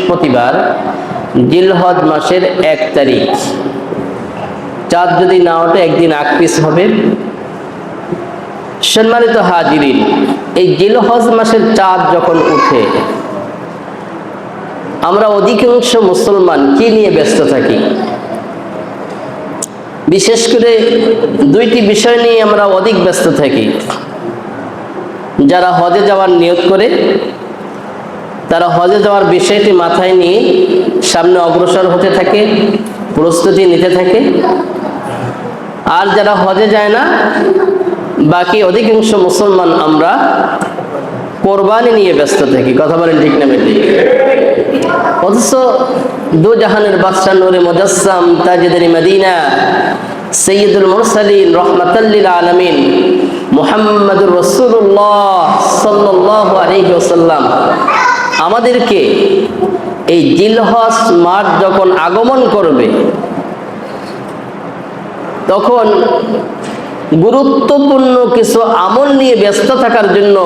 বৃহস্পতিবার জিলহজ মাসের 1 তারিখ। চাঁদ যদি না ওঠে একদিন আগ পিছ হবে। সম্মানিত হাজিরিন, এই জিলহজ মাসের চাঁদ যখন উঠে আমরা অধিকাংশ মুসলমান কি নিয়ে ব্যস্ত থাকি? বিশেষ করে দুইটি বিষয় নিয়ে আমরা অধিক ব্যস্ত থাকি। যারা হজে যাওয়ার নিয়ত করে তারা হজে যাওয়ার বিষয়টি মাথায় নিয়ে সামনে অগ্রসর হতে থাকে, প্রস্তুতি নিতে থাকে। আর যারা হজে যায় না, বাকি অধিকাংশ মুসলমান আমরা কোরবানি নিয়ে ব্যস্ত থাকি। কথা বলেন ঠিক না বেঠিক? অথচ দু জাহানের বাদশা নূরে মুজাসসাম তাজেদার মদিনা সৈয়দুল মুরসালিন রহমাতাল লিল আলামিন মুহাম্মাদুর রাসূলুল্লাহ সাল্লাল্লাহু আলাইহি ওয়াসাল্লাম আমাদেরকে এই জিলহজ মাস যখন আগমন করবে তখন গুরুত্বপূর্ণ কিছু আমল নিয়ে ব্যস্ত থাকার জন্য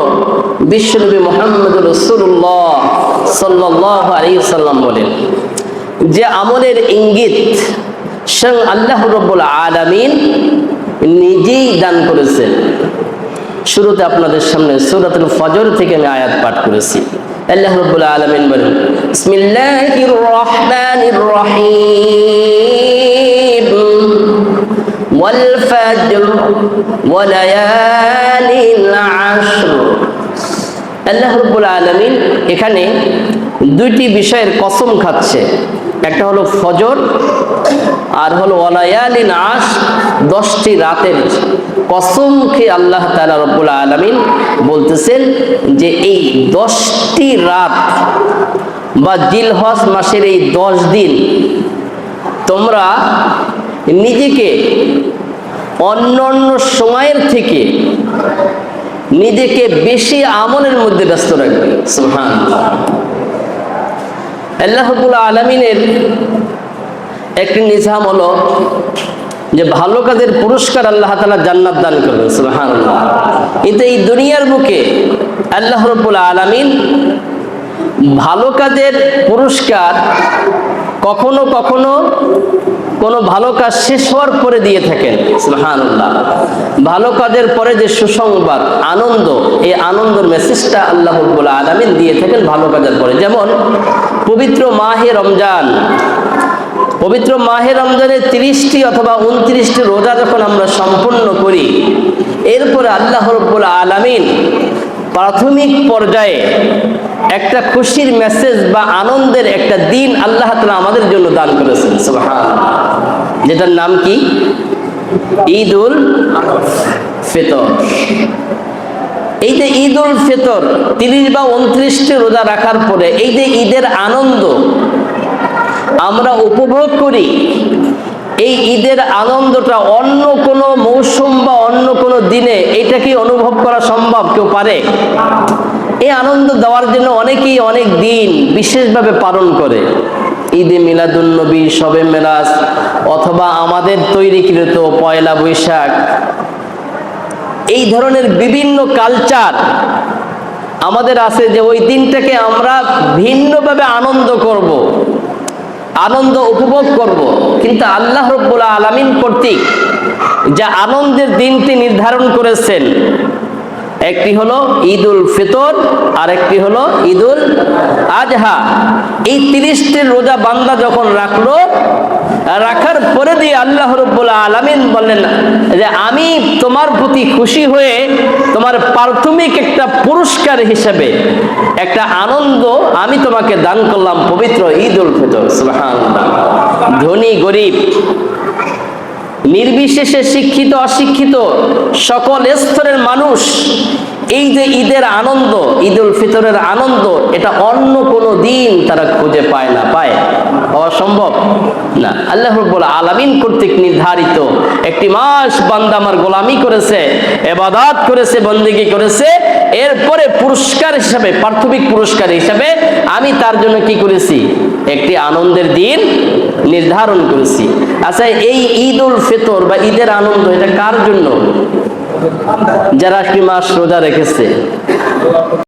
বিশ্বনবী মুহাম্মদুর রাসূলুল্লাহ সাল্লাল্লাহু আলাইহি ওয়াসাল্লাম বলেন যে আমলের ইঙ্গিত স্বয়ং আল্লাহ রাব্বুল আলামিন নিজেই দান করেছেন। শুরুতে আপনাদের সামনে সূরাতুল ফজর থেকে আমি আয়াত পাঠ করেছি। আল্লাহ রাব্বুল আলামিন বলেন, বিসমিল্লাহির রহমানির রহিম ওয়াল ফাজর ওয়া লায়ালিল আশর। আল্লাহ রাব্বুল আলামিন এখানে দুইটি বিষয়ের কসম খাচ্ছে। একটা হলো ফজর আর হলো ওয়ালায়ালিন আশর, 10টি রাতের কসম খেয়ে আল্লাহ তাআলা রব্বুল আলামিন বলতেছেন যে এই 10টি রাত বা জিলহজ মাসের এই 10 দিন তোমরা নিজেকে অন্যান্য সময়ের থেকে নিজেকে বেশি আমলের মধ্যে ব্যস্ত রাখবে। সুবহানাল্লাহ। আল্লাহ রাব্বুল আলামিনের একটি নিজাম হলো যে ভালো কাজের পুরস্কার আল্লাহ তাআলা জান্নাত দান করবেন। সুবহানাল্লাহ। কিন্তু এই দুনিয়ার বুকে আল্লাহ রাব্বুল আলামিন ভালো কাজের পুরস্কার কখনো কখনো কোনো ভালো কাজ শেষ হওয়ার পরে দিয়ে থাকেন। সুবহানাল্লাহ। ভালো কাজের পরে যে সুসংবাদ, আনন্দ, এই আনন্দের মেসেজটা আল্লাহ রাব্বুল আলামিন দিয়ে থাকেন ভালো কাজের পরে। যেমন পবিত্র মাহে রমজান, পবিত্র মাহে রমজানের 30টি অথবা 29টি রোজা যখন আমরা সম্পূর্ণ করি, এরপরে আল্লাহ রাব্বুল আলামিন প্রাথমিক পর্যায়ে একটা খুশির মেসেজ বা আনন্দের একটা দিন আল্লাহ তাআলা আমাদের জন্য দান করেছেন। সুবহানাল্লাহ। যেটার নাম কি? ঈদুল ফিতর। এই যে ঈদুল ফিতর 30 বা 29টি রোজা রাখার পরে এই যে ঈদের আনন্দ আমরা উপভোগ করি, এই ঈদের আনন্দটা অন্য কোনো মৌসুম বা অন্য কোনো দিনে এটা কি অনুভব করা সম্ভব? কেউ পারে? এই আনন্দ দেওয়ার জন্য অনেকেই অনেক দিন বিশেষভাবে পালন করে। ঈদে মিলাদুন নবী, শবে মেরাজ, অথবা আমাদের তৈরিকৃত পয়লা বৈশাখ, এই ধরনের বিভিন্ন কালচার আমাদের আছে যে ওই দিনটাকে আমরা ভিন্নভাবে আনন্দ করব, আনন্দ উপভোগ করব। কিন্তু আল্লাহ রাব্বুল আলামিন কর্তৃক যে আনন্দের দিনটি নির্ধারণ করেছেন, একটি হলো ঈদুল ফিতর আর একটি হলো ঈদুল আজহা। এই 30টি রোজা বান্দা যখন রাখলো, রাখার পরে দিয়ে আল্লাহ রাব্বুল আলামিন বললেন যে আমি তোমার প্রতি খুশি হয়ে তোমার প্রাথমিক একটা পুরস্কার হিসেবে একটা আনন্দ আমি তোমাকে দান করলাম, পবিত্র ঈদুল ফিতর। সুবহানাল্লাহ। ধনী গরিব নির্বিশেষে, শিক্ষিত অশিক্ষিত, সকল স্তরের মানুষ এই যে ঈদের আনন্দ, ঈদুল ফিতরের আনন্দ, এটা অন্য কোনো দিন তারা খুঁজে পায় না। পায়? পাওয়া সম্ভব না। আল্লাহ রাব্বুল আলামিন কর্তৃক নির্ধারিত একটি মাস বান্দা আমার গোলামি করেছে, ইবাদত করেছে, বন্দেগী করেছে, এরপরে পুরস্কার হিসাবে, প্রাথমিক পুরস্কার হিসাবে আমি তার জন্য কি করেছি? একটি আনন্দের দিন নির্ধারণ করেছি। আচ্ছা, এই ঈদুল ফিতর বা ঈদের আনন্দ এটা কার জন্য? যারা একটি মাস রোজা রেখেছে।